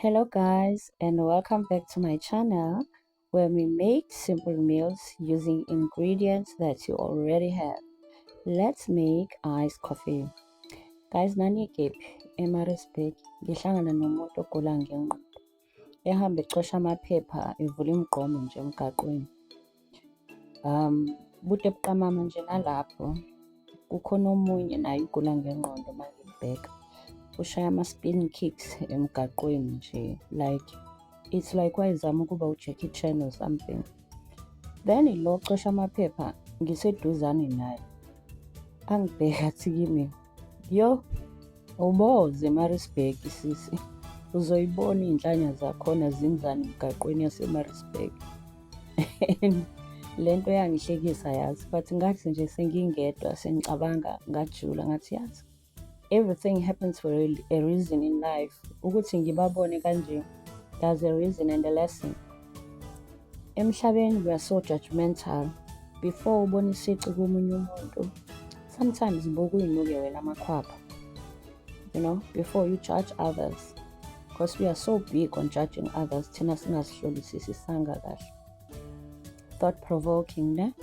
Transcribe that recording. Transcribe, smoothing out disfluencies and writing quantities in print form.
Hello guys and welcome back to my channel where we make simple meals using ingredients that you already have. Let's make iced coffee. Guys, nanikephi eMaritzburg ngihlangana nomuntu ogula ngengqondo. Ehamba ecosha amaphepha evula imigqomo nje emgaqweni. Bude buqamama nje nalapho kukhona omunye naye ugula ngengqondo mangibheka. Ushaya ama-spin kicks emgaqweni nje, it's like wayezama ukuba uJackie Chan or something. Then lo cosha amaphepha ngiseduzane naye, angibheka athi kimi, yo uboze eMaritzburg sisi, uzoyibona iy'nhlanya zakhona zinzani emgaqweni yaseMaritzburg. And lento yangihlekisa yazi, but ngathi nje sengingedwa sengicabanga ngajula ngathi yazi, everything happens for a reason in life. Ukuthi ngibabone kanje, there's a reason and a lesson. Emhlabeni we are so judgmental. Before ubone isici komunye umuntu, sometimes buke uyinuke wena amakhwapha. Before you judge others, because we are so big on judging others, thina singazihlolisisi sanga kahle. Thought provoking, ne?